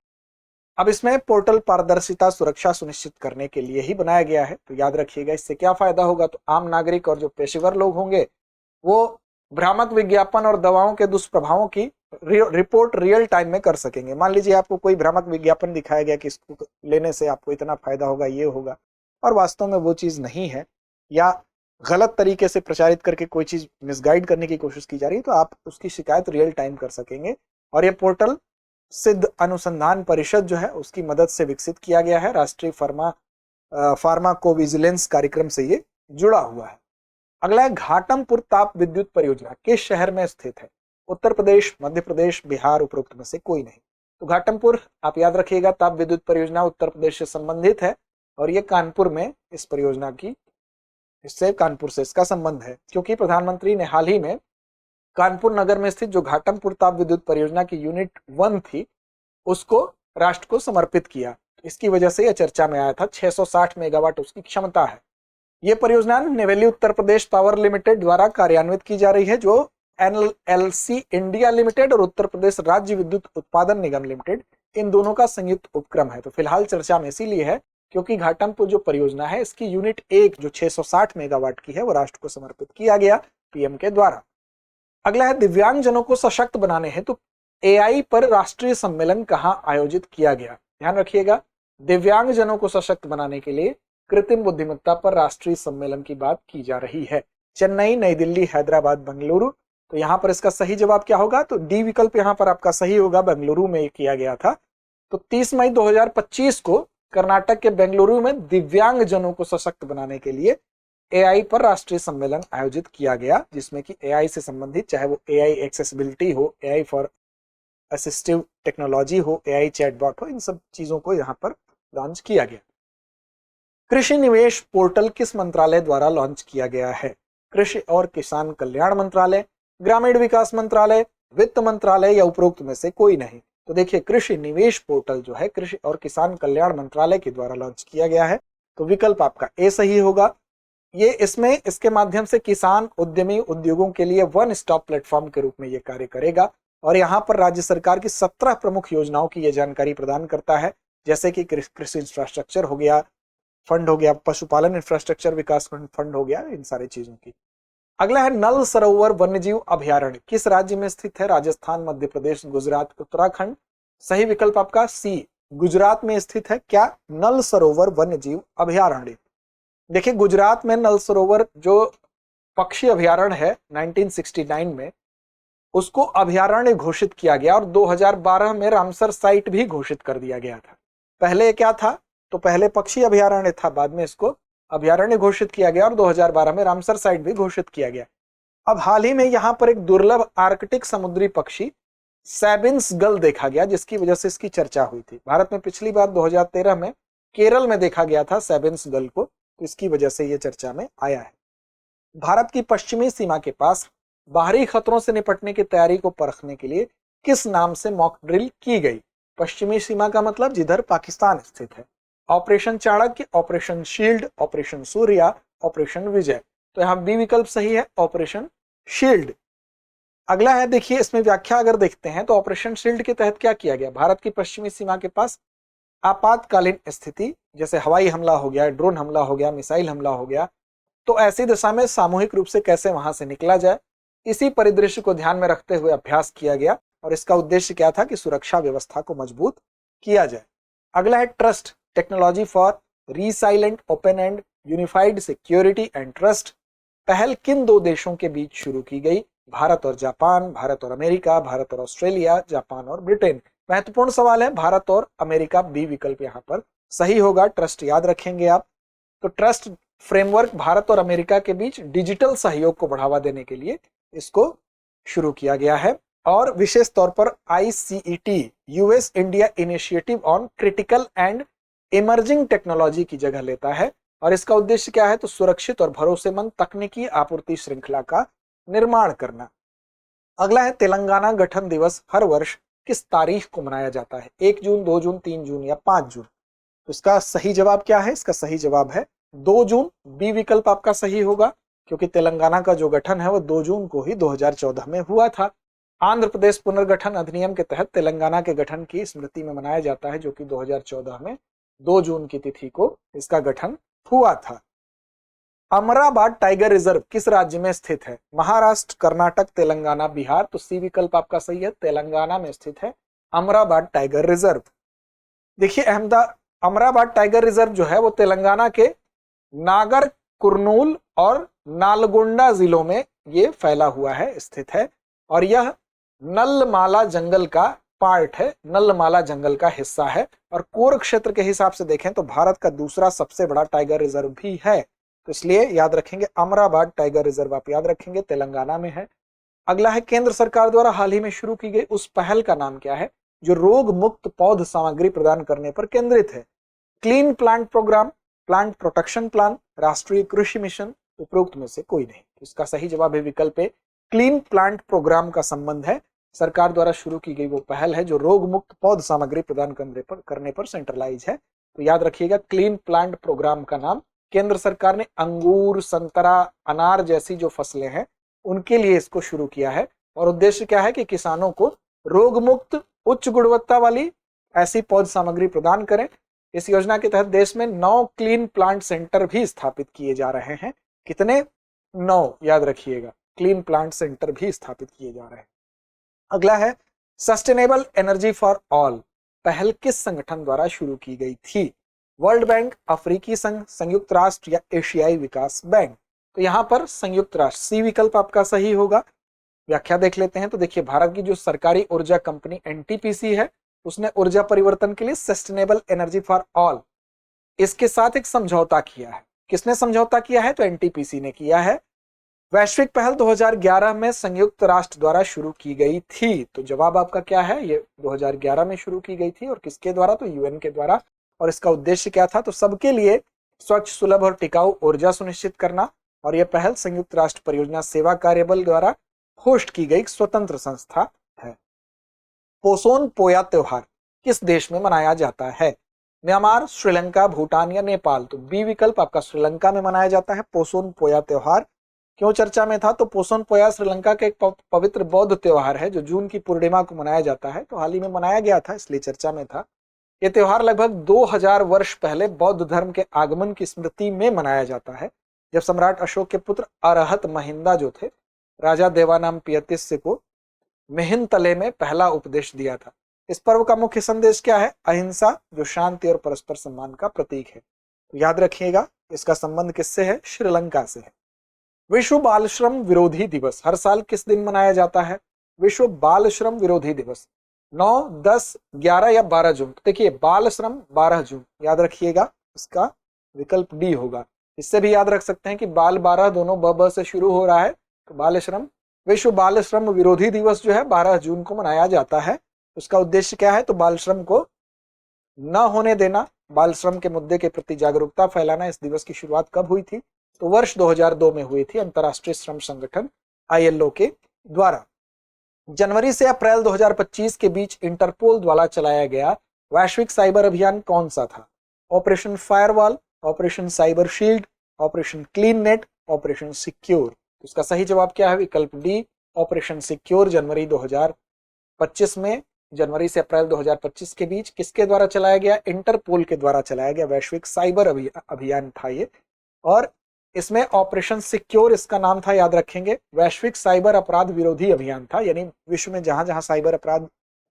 अब इसमें पोर्टल पारदर्शिता, सुरक्षा सुनिश्चित करने के लिए ही बनाया गया है। तो याद रखिएगा इससे क्या फायदा होगा? तो आम नागरिक और जो पेशेवर लोग होंगे वो भ्रामक विज्ञापन और दवाओं के दुष्प्रभावों की रिपोर्ट रियल टाइम में कर सकेंगे। मान लीजिए आपको कोई भ्रामक विज्ञापन दिखाया गया कि इसको लेने से आपको इतना फायदा होगा, ये होगा, और वास्तव में वो चीज नहीं है, या गलत तरीके से प्रचारित करके कोई चीज मिसगाइड करने की कोशिश की जा रही है, तो आप उसकी शिकायत रियल टाइम कर सकेंगे। और ये पोर्टल सिद्ध अनुसंधान परिषद जो है उसकी मदद से विकसित किया गया है। राष्ट्रीय फार्माकोविजिलेंस कार्यक्रम से ये जुड़ा हुआ है। अगला है, घाटमपुर ताप विद्युत परियोजना किस शहर में स्थित है? उत्तर प्रदेश, मध्य प्रदेश, बिहार, उपरोक्त में से कोई नहीं। तो घाटमपुर, आप याद रखिएगा, ताप विद्युत परियोजना उत्तर प्रदेश से संबंधित है और ये कानपुर में इस परियोजना की, इससे कानपुर से इसका संबंध है, क्योंकि प्रधानमंत्री ने हाल ही में कानपुर नगर में स्थित जो घाटमपुर ताप विद्युत परियोजना की यूनिट 1 थी उसको राष्ट्र को समर्पित किया। इसकी वजह से यह चर्चा में आया था। 660 मेगावाट उसकी क्षमता है। यह परियोजना नेवेली उत्तर प्रदेश पावर लिमिटेड द्वारा कार्यान्वित की जा रही है, जो NLC इंडिया लिमिटेड और उत्तर प्रदेश राज्य विद्युत उत्पादन निगम लिमिटेड, इन दोनों का संयुक्त उपक्रम है। तो फिलहाल चर्चा में इसीलिए है क्योंकि घाटमपुर जो परियोजना है इसकी यूनिट 1 जो 660 मेगावाट की है वो राष्ट्र को समर्पित किया गया पीएम के द्वारा। अगला है, दिव्यांगजनों को सशक्त बनाने हेतु AI पर राष्ट्रीय सम्मेलन कहां आयोजित किया गया? ध्यान रखिएगा, दिव्यांगजनों को सशक्त बनाने के लिए कृत्रिम बुद्धिमत्ता पर राष्ट्रीय सम्मेलन की बात की जा रही है। चेन्नई, नई दिल्ली, हैदराबाद, बेंगलुरु। तो यहां पर इसका सही जवाब क्या होगा? तो डी विकल्प यहां पर आपका सही होगा, बेंगलुरु में किया गया था। तो 30 मई 2025 को कर्नाटक के बेंगलुरु में दिव्यांगजनों को सशक्त बनाने के लिए AI पर राष्ट्रीय सम्मेलन आयोजित किया गया, जिसमें कि AI से संबंधित, चाहे वो AI एक्सेसिबिलिटी हो, AI फॉर असिस्टिव टेक्नोलॉजी हो, AI चैटबॉट हो, इन सब चीजों को यहाँ पर लॉन्च किया गया। कृषि निवेश पोर्टल किस मंत्रालय द्वारा लॉन्च किया गया है? कृषि और किसान कल्याण मंत्रालय, ग्रामीण विकास मंत्रालय, वित्त मंत्रालय या उपरोक्त में से कोई नहीं? तो देखिए, कृषि निवेश पोर्टल जो है कृषि और किसान कल्याण मंत्रालय के द्वारा लॉन्च किया गया है। तो विकल्प आपका ए सही होगा। ये इसके माध्यम से किसान उद्यमी उद्योगों के लिए वन स्टॉप प्लेटफॉर्म के रूप में ये कार्य करेगा और यहाँ पर राज्य सरकार की 17 प्रमुख योजनाओं की ये जानकारी प्रदान करता है, जैसे कि कृषि इंफ्रास्ट्रक्चर हो गया, फंड हो गया, पशुपालन इंफ्रास्ट्रक्चर विकास फंड हो गया, इन सारी चीजों की। अगला है नल सरोवर वन्यजीव अभयारण्य किस राज्य में स्थित है? राजस्थान, मध्य प्रदेश, गुजरात, उत्तराखंड। सही विकल्प आपका सी, गुजरात में स्थित है। क्या? नल सरोवर वन्यजीव अभयारण्य। देखिए, गुजरात में नल सरोवर जो पक्षी अभयारण्य है 1969 में, उसको अभयारण्य घोषित किया गया और 2012 में रामसर साइट भी घोषित कर दिया गया था। पहले क्या था? तो पहले पक्षी अभयारण्य था, बाद में इसको अभयारण्य घोषित किया गया और 2012 में रामसर साइट भी घोषित किया गया। अब हाल ही में यहां पर एक दुर्लभ आर्कटिक समुद्री पक्षी सैबिन्स गल देखा गया, जिसकी वजह से इसकी चर्चा हुई थी। भारत में पिछली बार 2013 में केरल में देखा गया था सैबिन्स गल को, तो इसकी वजह से यह चर्चा में आया है। भारत की पश्चिमी सीमा के पास बाहरी खतरों से निपटने की तैयारी को परखने के लिए किस नाम से मॉक ड्रिल की गई? पश्चिमी सीमा का मतलब जिधर पाकिस्तान स्थित है। Operation Chanakya, operation shield, operation Surya, operation Vijay. तो यहां बी विकल्प सही है, ऑपरेशन शील्ड। अगला है, देखिए इसमें व्याख्या अगर देखते हैं तो ऑपरेशन शील्ड के तहत क्या किया गया? भारत की पश्चिमी सीमा के पास आपातकालीन स्थिति, जैसे हवाई हमला हो गया, ड्रोन हमला हो गया, मिसाइल हमला हो गया, तो ऐसी दिशा में सामूहिक रूप से कैसे वहां से निकला जाए, इसी परिदृश्य को ध्यान में रखते हुए अभ्यास किया गया और इसका उद्देश्य क्या था कि सुरक्षा व्यवस्था को मजबूत किया जाए। अगला है trust, technology for resilient open and unified security and trust. पहल किन दो देशों के बीच शुरू की गई? भारत और जापान, भारत और अमेरिका, भारत और ऑस्ट्रेलिया, जापान और ब्रिटेन। महत्वपूर्ण सवाल है, भारत और अमेरिका, बी विकल्प यहाँ पर सही होगा। ट्रस्ट याद रखेंगे आप। तो ट्रस्ट फ्रेमवर्क भारत और अमेरिका के बीच डिजिटल सहयोग को बढ़ावा देने के लिए इसको शुरू किया गया है और विशेष तौर पर ICET US India initiative on critical and emerging technology की जगह लेता है और इसका उद्देश्य क्या है? तो सुरक्षित और भरोसेमंद तकनीकी आपूर्ति श्रृंखला का निर्माण करना। अगला है, तेलंगाना गठन दिवस हर वर्ष किस तारीख को मनाया जाता है? 1 जून, 2 जून, 3 जून या 5 जून? तो इसका सही जवाब क्या है? इसका सही जवाब है 2 जून। बी विकल्प आपका सही होगा, क्योंकि तेलंगाना का जो गठन है वो 2 जून को ही 2014 में हुआ था। आंध्र प्रदेश पुनर्गठन अधिनियम के तहत तेलंगाना के गठन की स्मृति में मनाया जाता है, जो कि 2014 में 2 जून की तिथि को इसका गठन हुआ था। अमराबाद टाइगर रिजर्व किस राज्य में स्थित है? महाराष्ट्र, कर्नाटक, तेलंगाना, बिहार। तो सी विकल्प आपका सही है, तेलंगाना में स्थित है अमराबाद टाइगर रिजर्व। देखिए, अमराबाद टाइगर रिजर्व जो है वो तेलंगाना के नागर कुर्नूल और नालगोंडा जिलों में ये फैला हुआ है, स्थित है और यह नलमाला जंगल का पार्ट है, नलमाला जंगल का हिस्सा है और कोर क्षेत्र के हिसाब से देखें तो भारत का दूसरा सबसे बड़ा टाइगर रिजर्व भी है। तो इसलिए याद रखेंगे, अमराबाद टाइगर रिजर्व आप याद रखेंगे, तेलंगाना में है। अगला है, केंद्र सरकार द्वारा हाल ही में शुरू की गई उस पहल का नाम क्या है जो रोग मुक्त पौध सामग्री प्रदान करने पर केंद्रित है? Clean plant program, plant protection plan, राष्ट्रीय कृषि मिशन, उपरोक्त में से कोई नहीं। तो इसका सही जवाब है विकल्प ए, क्लीन प्लांट प्रोग्राम का संबंध है। सरकार द्वारा शुरू की गई वो पहल है जो रोग मुक्त पौध सामग्री प्रदान करने पर सेंट्रलाइज है। तो याद रखिएगा, क्लीन प्लांट प्रोग्राम का नाम केंद्र सरकार ने अंगूर, संतरा, अनार जैसी जो फसलें हैं उनके लिए इसको शुरू किया है और उद्देश्य क्या है कि किसानों को रोग मुक्त उच्च गुणवत्ता वाली ऐसी पौध सामग्री प्रदान करें। इस योजना के तहत देश में 9 क्लीन प्लांट सेंटर भी स्थापित किए जा रहे हैं। कितने? 9, याद रखिएगा, क्लीन प्लांट सेंटर भी स्थापित किए जा रहे हैं। अगला है, सस्टेनेबल एनर्जी फॉर ऑल पहल किस संगठन द्वारा शुरू की गई थी? वर्ल्ड बैंक, अफ्रीकी संघ, संयुक्त राष्ट्र या एशियाई विकास बैंक? तो यहां पर संयुक्त राष्ट्र, सी विकल्प आपका सही होगा। व्याख्या देख लेते हैं। तो देखिए, भारत की जो सरकारी ऊर्जा कंपनी NTPC है उसने ऊर्जा परिवर्तन के लिए सस्टेनेबल एनर्जी फॉर ऑल इसके साथ एक समझौता किया है। किसने समझौता किया है? तो NTPC ने किया है। वैश्विक पहल 2011 में संयुक्त राष्ट्र द्वारा शुरू की गई थी। तो जवाब आपका क्या है? ये 2011 में शुरू की गई थी और किसके द्वारा? तो UN के द्वारा। और इसका उद्देश्य क्या था? तो सबके लिए स्वच्छ, सुलभ और टिकाऊ ऊर्जा सुनिश्चित करना, और यह पहल संयुक्त राष्ट्र परियोजना सेवा कार्यबल द्वारा होस्ट की गई स्वतंत्र संस्था है। पोसोन पोया त्योहार किस देश में मनाया जाता है? म्यांमार, श्रीलंका, भूटान या नेपाल? तो बी विकल्प आपका श्रीलंका में मनाया जाता है पोसोन पोया त्योहार। क्यों चर्चा में था? तो पोसोन पोया श्रीलंका का एक पवित्र बौद्ध त्योहार है जो जून की पूर्णिमा को मनाया जाता है, तो हाल ही में मनाया गया था, इसलिए चर्चा में था। यह त्योहार लगभग 2000 वर्ष पहले बौद्ध धर्म के आगमन की स्मृति में मनाया जाता है, जब सम्राट अशोक के पुत्र अरहत महिंदा जो थे राजा देवानामपियतिस्य को मेहिनतले में पहला उपदेश दिया था। इस पर्व का मुख्य संदेश क्या है? अहिंसा, जो शांति और परस्पर सम्मान का प्रतीक है। तो याद रखिएगा, इसका संबंध किससे है? श्रीलंका से है। विश्व बाल श्रम विरोधी दिवस हर साल किस दिन मनाया जाता है? विश्व बाल श्रम विरोधी दिवस 9, 10, 11 या 12 जून? देखिए, बाल श्रम 12 जून, याद रखिएगा, इसका विकल्प डी होगा। इससे भी याद रख सकते हैं कि बाल 12 दोनों ब से शुरू हो रहा है, तो बाल श्रम, विश्व बाल श्रम विरोधी दिवस जो है 12 जून को मनाया जाता है। उसका उद्देश्य क्या है? तो बाल श्रम को न होने देना, बाल श्रम के मुद्दे के प्रति जागरूकता फैलाना। इस दिवस की शुरुआत कब हुई थी? तो वर्ष 2002 में हुई थी, अंतर्राष्ट्रीय श्रम संगठन ILO के द्वारा। जनवरी से अप्रैल 2025 के बीच इंटरपोल द्वारा चलाया गया वैश्विक साइबर अभियान कौन सा था? Operation firewall, operation cyber shield, operation clean net, operation secure? इसका सही जवाब क्या है? विकल्प डी, ऑपरेशन सिक्योर। जनवरी 2025 में, जनवरी से अप्रैल 2025 के बीच किसके द्वारा चलाया गया? इंटरपोल के द्वारा चलाया गया वैश्विक साइबर अभियान था ये। और इसमें ऑपरेशन सिक्योर इसका नाम था, याद रखेंगे, वैश्विक साइबर अपराध विरोधी अभियान था, यानी विश्व में जहां जहां साइबर अपराध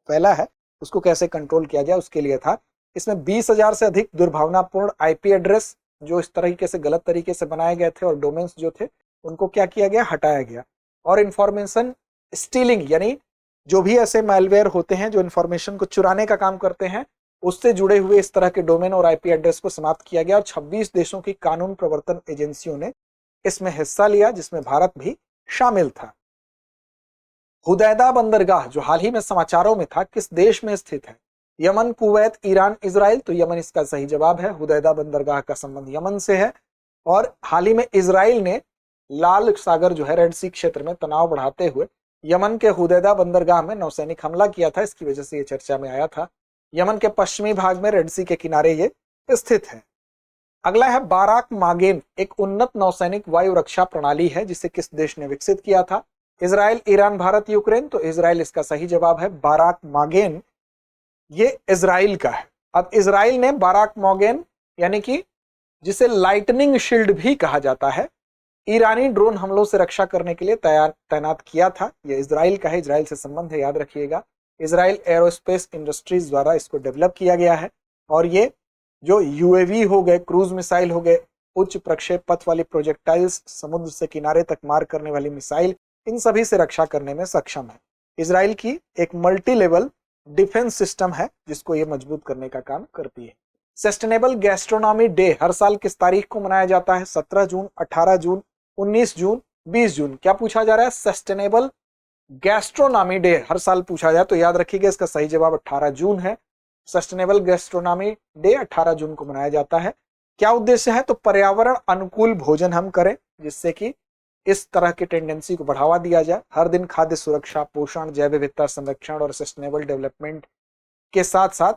फैला है उसको कैसे कंट्रोल किया जाए उसके लिए था। इसमें 20,000 से अधिक दुर्भावनापूर्ण IP एड्रेस जो इस तरीके से गलत तरीके से बनाए गए थे और डोमेन्स जो थे उनको क्या किया गया? हटाया गया। और इंफॉर्मेशन स्टीलिंग, यानी जो भी ऐसे मैलवेयर होते हैं जो इंफॉर्मेशन को चुराने का काम करते हैं, उससे जुड़े हुए इस तरह के डोमेन और IP एड्रेस को समाप्त किया गया। और 26 देशों की कानून प्रवर्तन एजेंसियों ने इसमें हिस्सा लिया, जिसमें भारत भी शामिल था। हुदैदा बंदरगाह जो हाल ही में समाचारों में था, किस देश में स्थित है? Yemen, Kuwait, Iran, Israel? तो यमन इसका सही जवाब है। हुदैदा बंदरगाह का संबंध यमन से है। और हाल ही में इजराइल ने लाल सागर जो है, रेड सी क्षेत्र में तनाव बढ़ाते हुए यमन के हुदैदा बंदरगाह में नौसैनिक हमला किया था, इसकी वजह से ये चर्चा में आया था। यमन के पश्चिमी भाग में रेड सी के किनारे ये स्थित है। अगला है बाराक मागेन, एक उन्नत नौसैनिक वायु रक्षा प्रणाली है जिसे किस देश ने विकसित किया था? Israel, Iran, Bharat, Ukraine? तो इजराइल इसका सही जवाब है। बाराक मागेन ये इजराइल का है। अब इजराइल ने बाराक मागेन, यानी कि जिसे लाइटनिंग शील्ड भी कहा जाता है, ईरानी ड्रोन हमलों से रक्षा करने के लिए तैनात किया था। यह इजराइल का है, इजराइल से संबंध है, याद रखिएगा। इजराइल एरोस्पेस इंडस्ट्रीज द्वारा इसको डेवलप किया गया है। और ये जो UAV हो गए, क्रूज मिसाइल हो गए, उच्च प्रक्षेप पथ वाली प्रोजेक्टाइल्स, समुद्र से किनारे तक मार करने वाली मिसाइल, इन सभी से रक्षा करने में सक्षम है। इजराइल की एक मल्टी लेवल डिफेंस सिस्टम है जिसको ये मजबूत करने का काम करती है। सस्टेनेबल गैस्ट्रोनॉमी डे हर साल किस तारीख को मनाया जाता है? 17 जून, 18 जून, 19 जून, 20 जून? क्या पूछा जा रहा है? सस्टेनेबल गैस्ट्रोनॉमी डे हर साल पूछा जाए तो याद रखिएगा इसका सही जवाब 18 जून है। सस्टेनेबल गैस्ट्रोनॉमी डे 18 जून को मनाया जाता है। क्या उद्देश्य है? तो पर्यावरण अनुकूल भोजन हम करें, जिससे कि इस तरह की टेंडेंसी को बढ़ावा दिया जाए। हर दिन खाद्य सुरक्षा, पोषण, जैव विविधता संरक्षण और सस्टेनेबल डेवलपमेंट के साथ साथ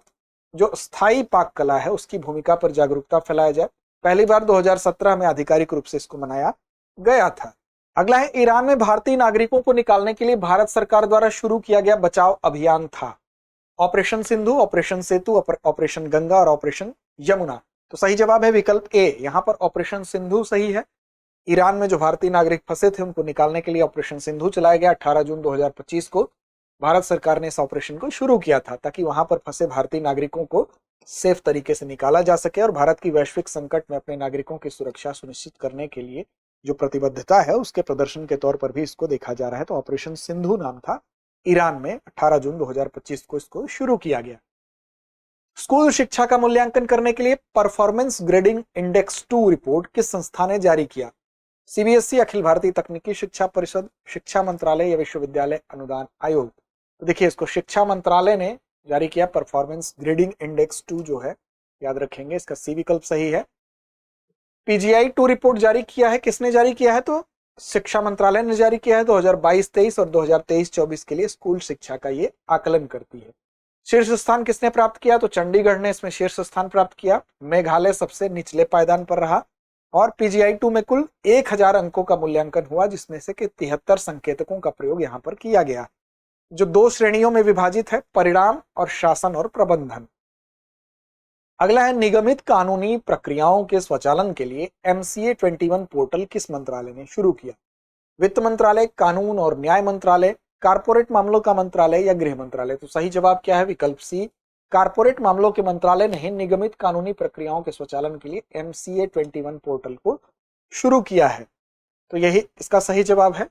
जो स्थायी पाक कला है उसकी भूमिका पर जागरूकता फैलाया जाए। पहली बार 2017 में आधिकारिक रूप से इसको मनाया गया था। अगला है, ईरान में भारतीय नागरिकों को निकालने के लिए भारत सरकार द्वारा शुरू किया गया बचाव अभियान था? ऑपरेशन सिंधु, ऑपरेशन सेतु, ऑपरेशन गंगा और ऑपरेशन यमुना? तो सही जवाब है विकल्प ए। यहां पर ऑपरेशन सिंधु सही है। ईरान में जो भारतीय नागरिक फंसे थे उनको निकालने के लिए ऑपरेशन सिंधु चलाया गया। 18 जून 2025 को भारत सरकार ने इस ऑपरेशन को शुरू किया था ताकि वहां पर फंसे भारतीय नागरिकों को सेफ तरीके से निकाला जा सके और भारत की वैश्विक संकट में अपने नागरिकों की सुरक्षा सुनिश्चित करने के लिए जो प्रतिबद्धता है उसके प्रदर्शन के तौर पर भी इसको देखा जा रहा है। तो ऑपरेशन सिंधु नाम था। ईरान में 18 जून 2025 को इसको शुरू किया गया। स्कूल शिक्षा का मूल्यांकन करने के लिए परफॉर्मेंस ग्रेडिंग इंडेक्स 2 रिपोर्ट किस संस्था ने जारी किया? CBSE, अखिल भारतीय तकनीकी शिक्षा परिषद, शिक्षा मंत्रालय या विश्वविद्यालय अनुदान आयोग? तो देखिए, इसको शिक्षा मंत्रालय ने जारी किया। परफॉर्मेंस ग्रेडिंग इंडेक्स 2 जो है, याद रखेंगे, इसका सी विकल्प सही है। पीजीआई 2 रिपोर्ट जारी किया है, किसने जारी किया है? तो शिक्षा मंत्रालय ने जारी किया है। 2022-23 और 2023-24 के लिए स्कूल शिक्षा का ये आकलन करती है। शीर्ष स्थान किसने प्राप्त किया? तो चंडीगढ़ ने इसमें शीर्ष स्थान प्राप्त किया। मेघालय सबसे निचले पायदान पर रहा। और पीजीआई 2 में कुल 1000 अंकों का मूल्यांकन हुआ, जिसमें से कि 73 संकेतकों का प्रयोग यहां पर किया गया, जो 2 श्रेणियों में विभाजित है, परिणाम और शासन और प्रबंधन। अगला है निगमित कानूनी प्रक्रियाओं के स्वचालन के लिए MCA 21 पोर्टल किस मंत्रालय ने शुरू किया? वित्त मंत्रालय, कानून और न्याय मंत्रालय, कारपोरेट मामलों का मंत्रालय या गृह मंत्रालय? तो सही जवाब क्या है? विकल्प सी, कारपोरेट मामलों के मंत्रालय ने निगमित कानूनी प्रक्रियाओं के स्वचालन के लिए MCA 21 पोर्टल को शुरू किया है। तो यही इसका सही जवाब है।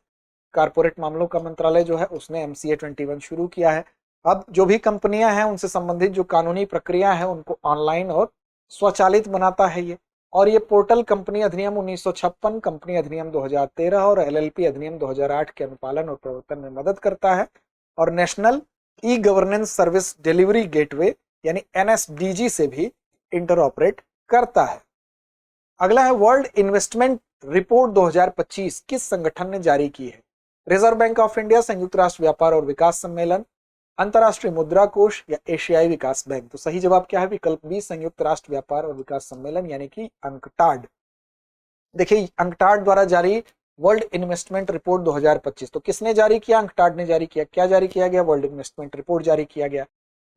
कारपोरेट मामलों का मंत्रालय जो है उसने MCA 21 शुरू किया है। अब जो भी कंपनियां हैं उनसे संबंधित जो कानूनी प्रक्रिया है उनको ऑनलाइन और स्वचालित बनाता है ये। और ये पोर्टल कंपनी अधिनियम 1956, कंपनी अधिनियम 2013 और LLP अधिनियम 2008 के अनुपालन और प्रवर्तन में मदद करता है। और national e governance service delivery gateway यानी NSDG से भी इंटरऑपरेट करता है। अगला है वर्ल्ड इन्वेस्टमेंट रिपोर्ट 2025 किस संगठन ने जारी की है? रिजर्व बैंक ऑफ इंडिया, संयुक्त राष्ट्र व्यापार और विकास सम्मेलन, अंतरराष्ट्रीय मुद्रा कोष या एशियाई विकास बैंक? तो सही जवाब क्या है? विकल्प बी, संयुक्त राष्ट्र व्यापार और विकास सम्मेलन यानी कि अंकटाड। देखिए अंकटाड द्वारा जारी वर्ल्ड इन्वेस्टमेंट रिपोर्ट 2025 तो किसने जारी किया? अंकटाड ने जारी किया। क्या जारी किया गया? वर्ल्ड इन्वेस्टमेंट रिपोर्ट जारी किया गया।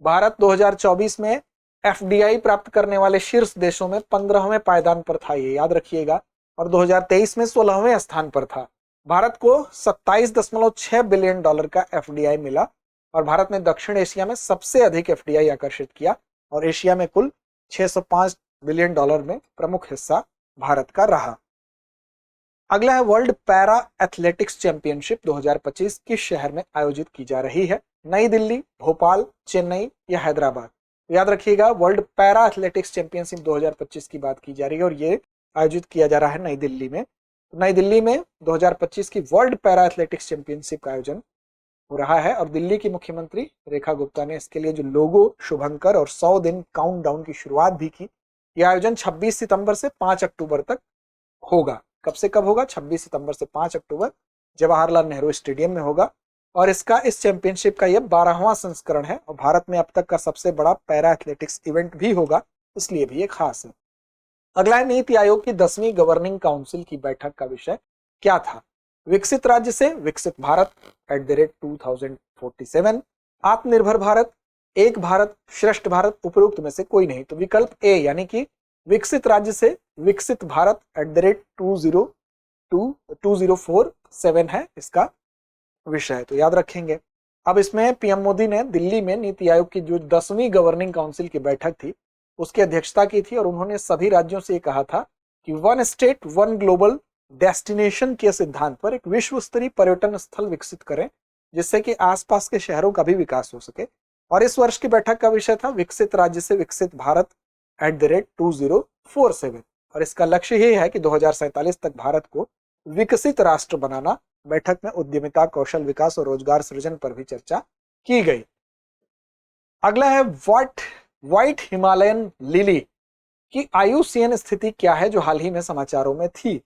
भारत 2024 में FDI प्राप्त करने वाले शीर्ष देशों में 15वें पायदान पर था, ये याद रखिएगा। और 2023 में 16वें स्थान पर था। भारत को $27.6 बिलियन का FDI मिला और भारत ने दक्षिण एशिया में सबसे अधिक FDI आकर्षित किया और एशिया में कुल $605 बिलियन में प्रमुख हिस्सा भारत का रहा। अगला है वर्ल्ड पैरा एथलेटिक्स चैंपियनशिप 2025 किस शहर में आयोजित की जा रही है? नई दिल्ली, भोपाल, चेन्नई या हैदराबाद? याद रखिएगा वर्ल्ड पैरा एथलेटिक्स चैंपियनशिप 2025 की बात की जा रही है और ये आयोजित किया जा रहा है नई दिल्ली में। नई दिल्ली में 2025 की वर्ल्ड पैरा एथलेटिक्स चैंपियनशिप का आयोजन हो रहा है और दिल्ली की मुख्यमंत्री रेखा गुप्ता ने इसके लिए जो लोगो, शुभंकर और 100 दिन काउंटडाउन की शुरुआत भी की। यह आयोजन 26 सितंबर से 5 अक्टूबर तक होगा। कब से कब होगा? 26 सितंबर से 5 अक्टूबर जवाहरलाल नेहरू स्टेडियम में होगा और इस चैंपियनशिप का यह 12वां संस्करण है और भारत में अब तक का सबसे बड़ा पैरा एथलेटिक्स इवेंट भी होगा, इसलिए भी ये खास है। अगला है नीति आयोग की 10वीं गवर्निंग काउंसिल की बैठक का विषय क्या था? विकसित राज्य से विकसित भारत @2047, आत्मनिर्भर भारत, एक भारत श्रेष्ठ भारत, उपरोक्त में से कोई नहीं। तो विकल्प ए यानी कि विकसित राज्य से विकसित भारत @2047 है इसका विषय, तो याद रखेंगे। अब इसमें पीएम मोदी ने दिल्ली में नीति आयोग की जो 10वीं गवर्निंग काउंसिल की बैठक थी उसकी अध्यक्षता की थी और उन्होंने सभी राज्यों से कहा था कि one state one global destination के सिद्धांत पर एक विश्व स्तरीय पर्यटन स्थल विकसित करें जिससे कि आसपास के शहरों का भी विकास हो सके। और इस वर्ष की बैठक का विषय था विकसित राज्य से विकसित भारत @2047 और इसका लक्ष्य ये है कि 2047 तक भारत को विकसित राष्ट्र बनाना। बैठक में उद्यमिता, कौशल विकास और रोजगार सृजन पर भी चर्चा की गई। अगला है व्हाइट हिमालयन लिली की IUCN स्थिति क्या है जो हाल ही में समाचारों में थी?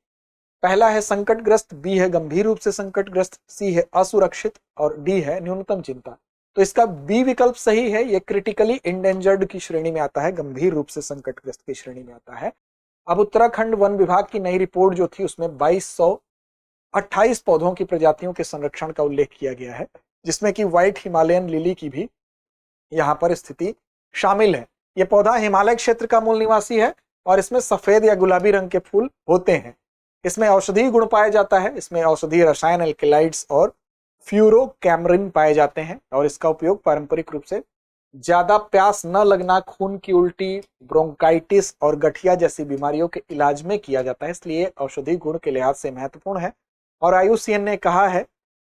पहला है संकटग्रस्त, बी है गंभीर रूप से संकटग्रस्त, सी है असुरक्षित और डी है न्यूनतम चिंता। तो इसका बी विकल्प सही है, ये क्रिटिकली इंडेंजर्ड की श्रेणी में आता है, गंभीर रूप से संकटग्रस्त की श्रेणी में आता है। अब उत्तराखंड वन विभाग की नई रिपोर्ट जो थी उसमें 2228 पौधों की प्रजातियों के संरक्षण का उल्लेख किया गया है जिसमें कि व्हाइट हिमालयन लिली की भी यहाँ पर स्थिति शामिल है। यह पौधा हिमालय क्षेत्र का मूल निवासी है और इसमें सफेद या गुलाबी रंग के फूल होते हैं। इसमें औषधीय गुण पाया जाता है, इसमें औषधीय रसायन एल्केलाइड्स और फ्यूरोकैमरिन पाए जाते हैं और इसका उपयोग पारंपरिक रूप से ज्यादा प्यास न लगना, खून की उल्टी, ब्रोंकाइटिस और गठिया जैसी बीमारियों के इलाज में किया जाता है, इसलिए औषधीय गुण के लिहाज से महत्वपूर्ण है। और IUCN ने कहा है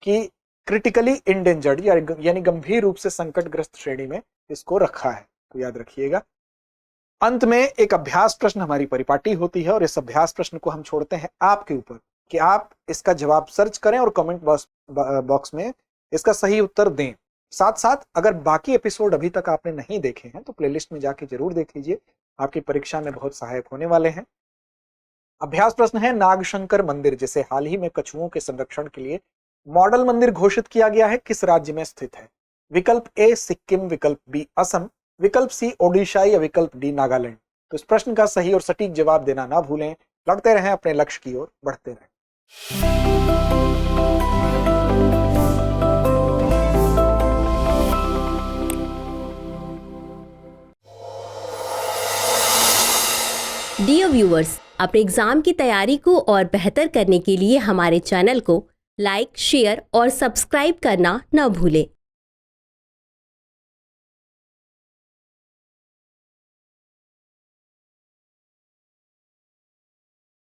कि क्रिटिकली इंडेंजर्ड यानी गंभीर रूप से संकटग्रस्त श्रेणी में इसको रखा है, तो याद रखिएगा। अंत में एक अभ्यास प्रश्न हमारी परिपाटी होती है और इस अभ्यास प्रश्न को हम छोड़ते हैं आपके ऊपर कि आप इसका जवाब सर्च करें और कमेंट बॉक्स में इसका सही उत्तर दें। साथ साथ अगर बाकी एपिसोड अभी तक आपने नहीं देखे हैं तो प्लेलिस्ट में जाके जरूर देख लीजिए, आपकी परीक्षा में बहुत सहायक होने वाले हैं। अभ्यास प्रश्न है, नागशंकर मंदिर जिसे हाल ही में कछुओं के संरक्षण के लिए मॉडल मंदिर घोषित किया गया है, किस राज्य में स्थित है? विकल्प ए सिक्किम, विकल्प बी असम, विकल्प सी ओडिशा या विकल्प डी नागालैंड। तो इस प्रश्न का सही और सटीक जवाब देना ना भूलें। लड़ते रहें, अपने लक्ष्य की ओर बढ़ते रहें। डियर व्यूअर्स, अपने एग्जाम की तैयारी को और बेहतर करने के लिए हमारे चैनल को लाइक, शेयर और सब्सक्राइब करना न भूलें।